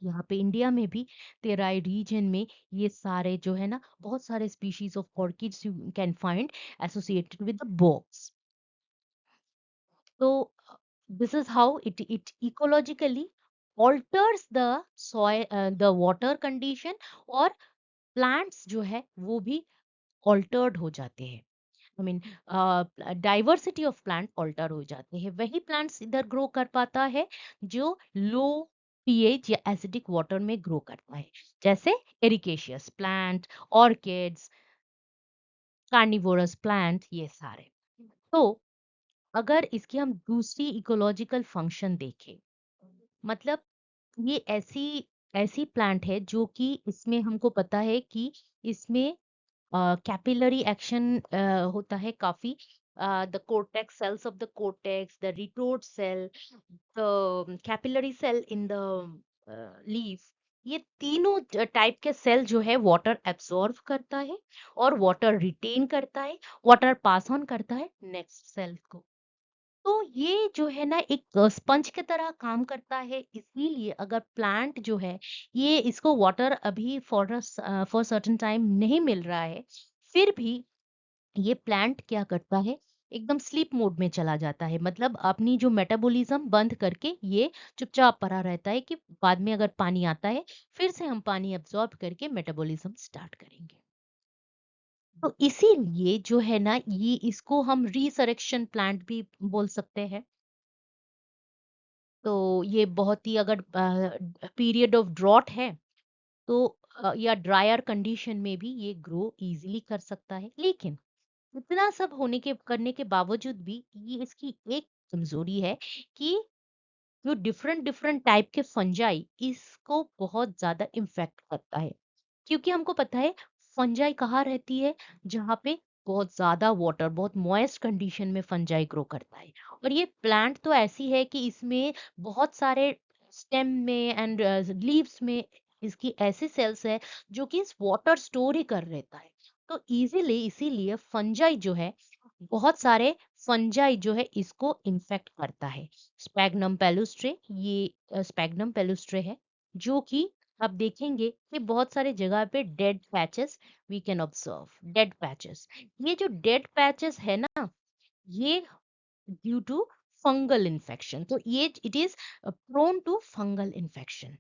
यहाँ पे इंडिया में भी तेराई रीजन में ये सारे जो है ना, बहुत सारे species of orchids you can find associated with the box. So this is how it ecologically alters the soil, the water condition, और plants जो है वो भी altered हो जाते हैं। I mean diversity of plant alter हो जाते हैं। वही प्लांट्स इधर ग्रो कर पाता है जो लो पीएच या एसिडिक वाटर में ग्रो करता है, जैसे एरिकेशियस प्लांट, ऑर्किड्स, कार्निवोरस प्लांट, ये सारे। तो अगर इसकी हम दूसरी इकोलॉजिकल फंक्शन देखें, मतलब ये ऐसी ऐसी प्लांट है जो कि इसमें हमको पता है कि इसमें कैपिलरी एक्शन होता है काफी। The cortex cells of the cortex, the retort cell, the capillary cell in the leaf, ये तीनों टाइप के सेल जो है वाटर एब्सॉर्ब करता है और वाटर रिटेन करता है, वाटर पास ऑन करता है नेक्स्ट सेल को। तो ये जो है ना एक स्पंज की तरह काम करता है, इसीलिए अगर प्लांट जो है ये इसको वाटर अभी फॉर सर्टेन टाइम नहीं मिल रहा है, फिर भी ये प्लांट क्या करता है, एकदम स्लीप मोड में चला जाता है, मतलब अपनी जो मेटाबॉलिज्म बंद करके ये चुपचाप पड़ा रहता है कि बाद में अगर पानी आता है फिर से हम पानी अब्सॉर्ब करके मेटाबॉलिज्म स्टार्ट करेंगे। तो इसीलिए जो है ना, ये इसको हम रिसरेक्शन प्लांट भी बोल सकते हैं। तो ये बहुत ही, अगर पीरियड ऑफ ड्रॉट है तो या ड्रायर कंडीशन में भी ये ग्रो इजीली कर सकता है। लेकिन इतना सब होने के करने के बावजूद भी ये इसकी एक कमजोरी है कि जो डिफरेंट डिफरेंट टाइप के फंजाई इसको बहुत ज्यादा इम्फेक्ट करता है। क्योंकि हमको पता है फंजाई कहाँ रहती है, जहाँ पे बहुत ज्यादा वाटर, बहुत मॉइस्ट कंडीशन में फंजाई ग्रो करता है। और ये प्लांट तो ऐसी है कि इसमें बहुत सारे स्टेम में एंड लीव्स में इसकी ऐसी सेल्स है जो कि इस वाटर स्टोर ही कर रहता है। तो इजीली इसीलिए फंजाई जो है, बहुत सारे फंजाई जो है इसको इन्फेक्ट करता है। स्पैग्नम पेलुस्ट्रे, ये स्पैग्नम पेलुस्ट्रे है, जो कि आप देखेंगे कि बहुत सारे जगह पे dead patches we can observe, dead patches. ये जो डेड पैचेस है ना, ये ड्यू टू फंगल इन्फेक्शन, तो ये it is prone to fungal infection.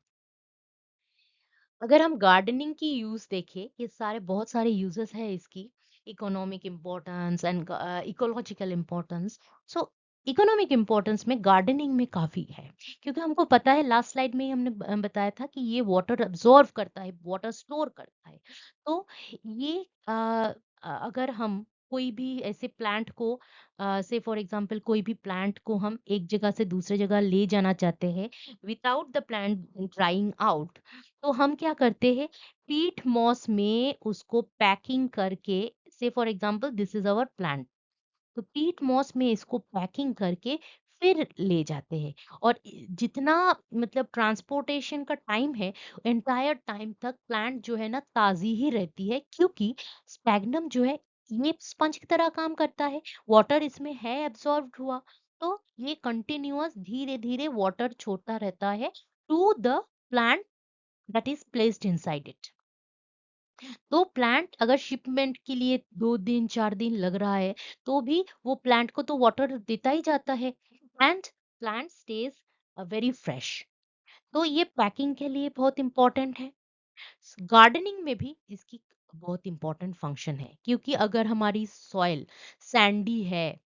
अगर हम गार्डनिंग की यूज देखें, ये सारे बहुत सारे यूजेस है इसकी, economic importance and ecological importance. So economic importance में गार्डनिंग में काफी है, क्योंकि हमको पता है लास्ट स्लाइड में ही हमने बताया था कि ये वाटर अब्सॉर्ब करता है, वाटर स्टोर करता है। तो ये अगर हम कोई भी ऐसे प्लांट को, से फॉर एग्जांपल कोई भी प्लांट को हम एक जगह से दूसरे जगह ले जाना चाहते हैं without the plant drawing out, तो हम क्या करते हैं, पीट मॉस में उसको पैकिंग करके, से for example this is our plant, तो पीट मॉस में इसको पैकिंग करके फिर ले जाते हैं। और जितना मतलब ट्रांसपोर्टेशन का टाइम है, एंटायर टाइम तक प्लांट जो है ना ताज़ी ही रहती है, क्योंकि स्पैग्नम जो है ये स्पंज की तरह काम करता है। वाटर इसमें है एब्सॉर्ब्ड हुआ, तो ये कंटिन्यूअस धीरे-धीरे वाटर छोड़ता रहता है to the plant that is placed inside it. तो प्लांट अगर शिपमेंट के लिए 2 दिन 4 दिन लग रहा है, तो भी वो प्लांट को तो वाटर देता ही जाता है, and plant stage very fresh. तो ये पैकिंग के लिए बहुत इंपॉर्टेंट है। गार्डनिंग में भी इसकी बहुत इंपॉर्टेंट फंक्शन है, क्योंकि अगर हमारी सॉइल सैंडी है,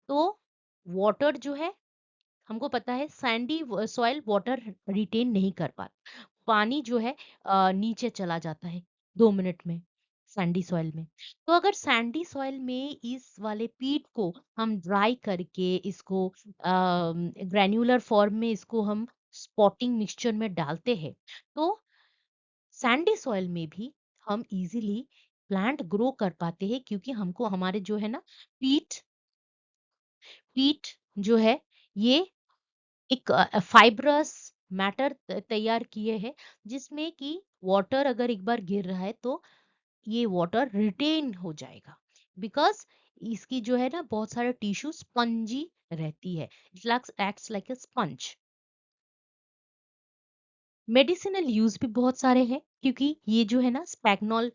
तो वाटर जो है, हमको पता है सैंडी सॉइल वाटर रिटेन नहीं कर पाता, पानी जो है नीचे चला जाता है 2 मिनट में सैंडी सॉइल में। तो अगर सैंडी सॉइल में इस वाले पीट को हम ड्राई करके इसको ग्रैन्युलर फॉर्म में इसको हम स्पॉटिंग मिक्सचर में डालते हैं, तो सैंडी सॉइल में भी हम इजीली प्लांट ग्रो कर पाते हैं, क्योंकि हमको हमारे जो है ना पीट पीट जो है ये एक फाइब्रस मैटर तैयार किए हैं, जिसमें कि वाटर अगर एक बार गिर रहा है, तो ये वाटर रिटेन हो जाएगा, बिकॉज इसकी जो है ना बहुत सारे टिश्यू स्पंजी रहती है। It acts like A sponge. Medicinal use भी बहुत सारे हैं, क्योंकि ये जो है ना स्पैग्नोल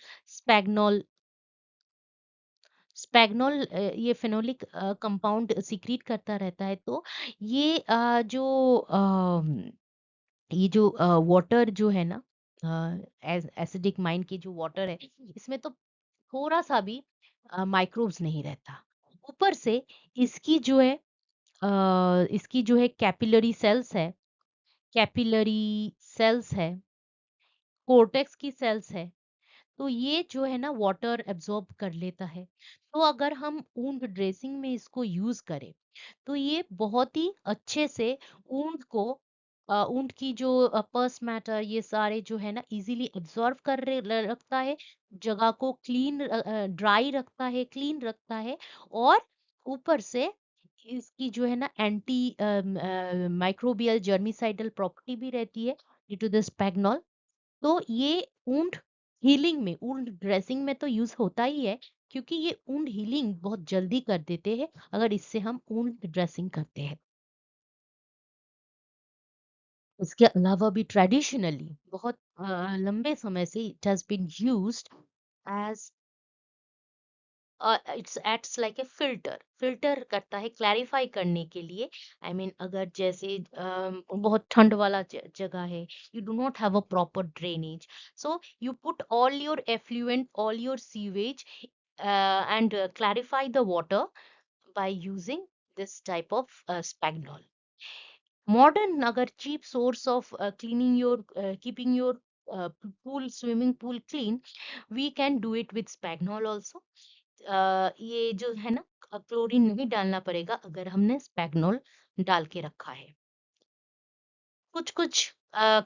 स्पैग्नोल ये फेनोलिक कंपाउंड सीक्रेट करता रहता है। तो ये ये जो वाटर जो है ना, एसिडिक माइन की जो वाटर है, इसमें तो थोड़ा सा भी माइक्रोब्स नहीं रहता। ऊपर से इसकी जो है इसकी जो है कैपिलरी सेल्स है, कोर्टेक्स की सेल्स है, तो ये जो है ना वाटर एब्जॉर्ब कर लेता है। तो अगर हम वुंड ड्रेसिंग में इसको यूज करें, तो ये बहुत ही अच्छे से ऊंट को ऊंट की जो पर्स मैटर ये सारे जो है ना इजीली एब्जॉर्ब रखता है, जगह को क्लीन ड्राई रखता है, क्लीन रखता है। और ऊपर से इसकी जो है ना एंटी माइक्रोबियल जर्मिसाइडल प्रॉपर्टी भी रहती है ड्यू टू दिस पैगनॉल। तो ये वुंड हीलिंग में, वुंड ड्रेसिंग में तो यूज होता ही है, क्योंकि ये वुंड हीलिंग बहुत जल्दी कर देते हैं अगर इससे हम वुंड ड्रेसिंग करते हैं। इसके अलावा भी ट्रेडिशनली बहुत लंबे समय से it has been used as its acts like a filter करता है क्लैरिफाई करने के लिए। आई मीन अगर जैसे बहुत ठंड वाला जगह है, you do not have a proper drainage, so you put all your effluent, all your sewage and clarify the water by using this type of spagnol. Modern अगर cheap source of cleaning your keeping your swimming pool clean, we can do it with spagnol also. ये जो है ना chlorine नहीं डालना पड़ेगा अगर हमने स्पैग्नोल डाल के रखा है। कुछ कुछ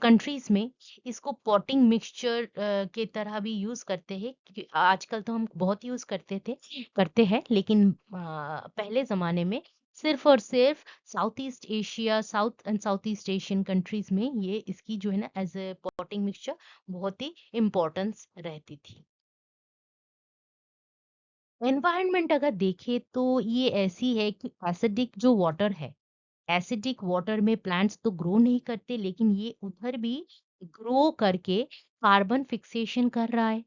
कंट्रीज में इसको पॉटिंग मिक्सचर के तरह भी यूज करते हैं, क्योंकि आजकल तो हम बहुत यूज करते हैं, लेकिन पहले जमाने में सिर्फ और सिर्फ south and south east Asian countries में ये इसकी जो है ना एज ए पॉटिंग मिक्सचर बहुत ही इम्पोर्टेंस रहती थी। एनवायरनमेंट अगर देखें तो ये ऐसी है कि एसिडिक वाटर में प्लांट्स तो ग्रो नहीं करते, लेकिन ये उधर भी ग्रो करके कार्बन फिक्सेशन कर रहा है।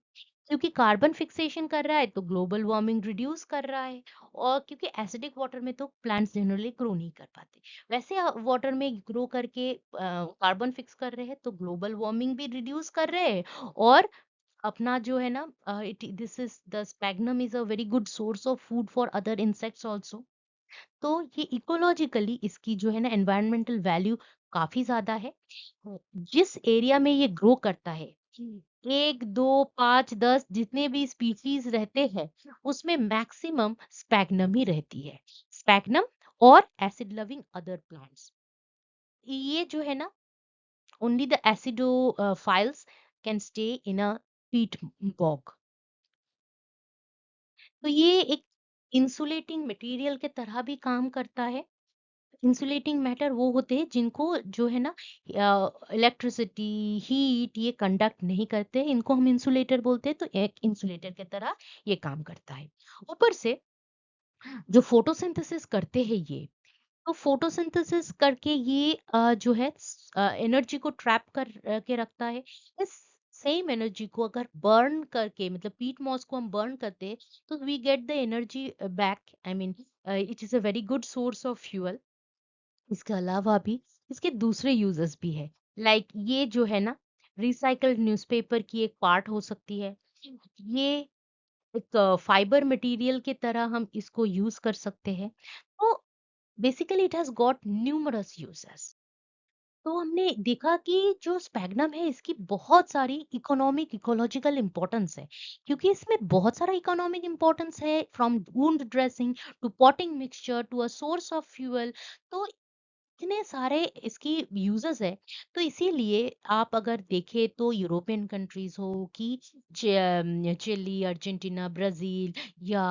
क्योंकि कार्बन फिक्सेशन कर रहा है तो ग्लोबल वार्मिंग रिड्यूस कर रहा है। और क्योंकि एसिडिक वाटर में तो प्लांट्स जनरली ग्रो नहीं कर पाते, वैसे वाटर में ग्रो करके कार्बन फिक्स कर रहे हैं, तो ग्लोबल वार्मिंग भी रिड्यूस कर रहे हैं। और अपना जो है ना this is the sphagnum is a very good source of food for other insects also. तो ये इकोलॉजिकली इसकी जो है ना एनवायरमेंटल वैल्यू काफी ज्यादा है। जिस एरिया में ये ग्रो करता है, 1 2 5 10 जितने भी स्पीशीज रहते हैं, उसमें मैक्सिमम स्पैग्नम ही रहती है। स्पैग्नम और एसिड लविंग अदर प्लांट्स, ये जो है ना only the acidophiles can stay in a peat bog. तो ये एक इंसुलेटिंग मटेरियल के तरह भी काम करता है। इंसुलेटिंग मैटर वो होते हैं जिनको जो है ना इलेक्ट्रिसिटी, हीट ये कंडक्ट नहीं करते, इनको हम इंसुलेटर बोलते हैं, तो एक इंसुलेटर की तरह ये काम करता है। ऊपर से जो फोटोसिंथेसिस करते हैं ये, तो फोटोसिंथेसिस करके ये जो है एनर्जी को ट्रैप के रखता है। इस सेम एनर्जी को अगर बर्न करके, मतलब पीट मॉस को हम बर्न करते हैं, तो we get the energy back. I mean it is a very good source of fuel. इसके अलावा भी इसके दूसरे यूजेस भी है, लाइक ये जो है ना रिसाइकल्ड न्यूज़पेपर की एक पार्ट हो सकती है। ये एक फाइबर मटेरियल की तरह हम इसको यूज कर सकते हैं। तो basically it has got numerous uses. तो हमने देखा कि जो स्पैग्नम है इसकी बहुत सारी इकोनॉमिक इकोलॉजिकल इंपॉर्टेंस है, क्योंकि इसमें बहुत सारा इकोनॉमिक इंपॉर्टेंस है, from wound dressing to potting mixture to a source of fuel. तो इतने सारे इसकी यूजेस है। तो इसीलिए आप अगर देखें तो यूरोपियन कंट्रीज हो कि चिली, अर्जेंटीना, ब्राजील, या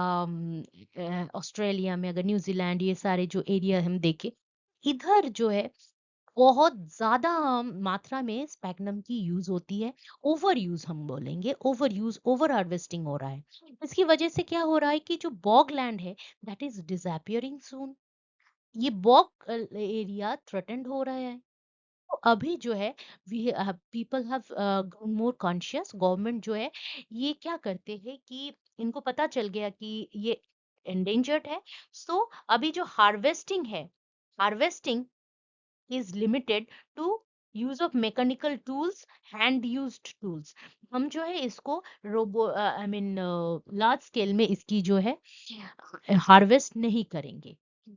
ऑस्ट्रेलिया में, अगर न्यूजीलैंड, ये सारे जो एरिया हम देखें, इधर जो है बहुत ज्यादा मात्रा में स्पैग्नम की यूज होती है। ओवर यूज हम बोलेंगे, ओवर यूज, ओवर हार्वेस्टिंग हो रहा है। इसकी वजह से क्या हो रहा है कि जो बॉग लैंड है दैट इज डिसअपियरिंग सून। ये बॉग एरिया थ्रेटेंड हो रहा है। तो अभी जो है we people have more conscious. Government जो है ये क्या करते हैं कि इनको पता चल गया कि ये एंडेंजर्ड है। सो अभी जो हार्वेस्टिंग है, harvesting is limited to use of mechanical tools, hand used tools। हम जो है इसको रोबो आई मीन लार्ज स्केल में इसकी जो है हार्वेस्ट नहीं करेंगे।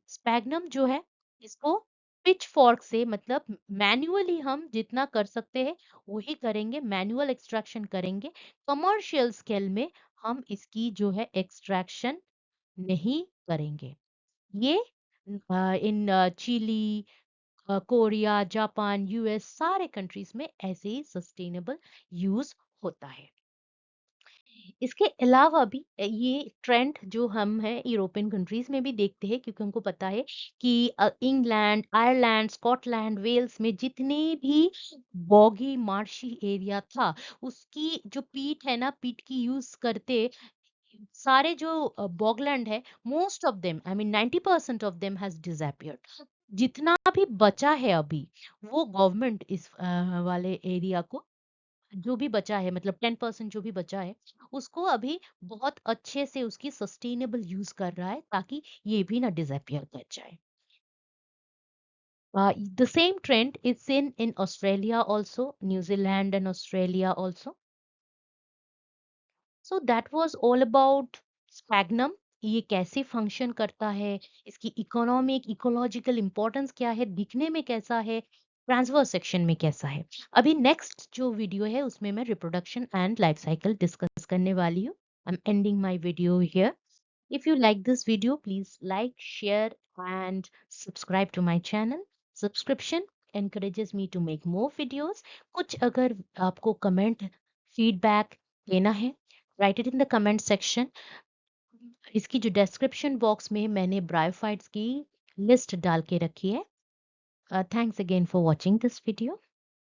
स्पैग्नम जो है इसको पिच फॉर्क से, मतलब मैन्युअली हम जितना कर सकते हैं वही करेंगे, मैनुअल एक्सट्रैक्शन करेंगे। कमर्शियल स्केल में हम इसकी जो है एक्सट्रैक्शन नहीं करेंगे। ये in Chile, Korea, Japan, US, सारे कंट्रीज में ऐसे ही सस्टेनेबल यूज होता है। इसके अलावा भी ये ट्रेंड जो हम है यूरोपियन कंट्रीज में भी देखते हैं, क्योंकि हमको पता है कि इंग्लैंड, आयरलैंड, स्कॉटलैंड, वेल्स में जितने भी बॉगी मार्शी एरिया था, उसकी जो पीट है ना, पीट की यूज करते सारे जो बॉगलैंड है, most of them, I mean 90% of them has disappeared. जितना भी बचा है अभी, वो गवर्नमेंट इस वाले एरिया को, जो भी बचा है, मतलब 10% जो भी बचा है, उसको अभी बहुत अच्छे से उसकी सस्टेनेबल यूज कर रहा है, ताकि ये भी ना डिसअपियर कर जाए। The same trend is seen in Australia also, New Zealand and Australia also. So that was all about sphagnum. ये कैसे फंक्शन करता है, इसकी इकोनॉमिक इकोलॉजिकल इंपॉर्टेंस क्या है, दिखने में कैसा है, ट्रांसफर सेक्शन में कैसा है। अभी नेक्स्ट जो वीडियो है उसमें मैं reproduction and life cycle discuss करने वाली हूँ। I am ending my video here. If you like this video, please like, share, and subscribe to my channel. Subscription encourages me to make more videos. कुछ अगर आपको comment, feedback देना है, write it in the comment section. इसकी जो description box में मैंने bryophytes की लिस्ट डाल के रखी है। Thanks again for watching this video.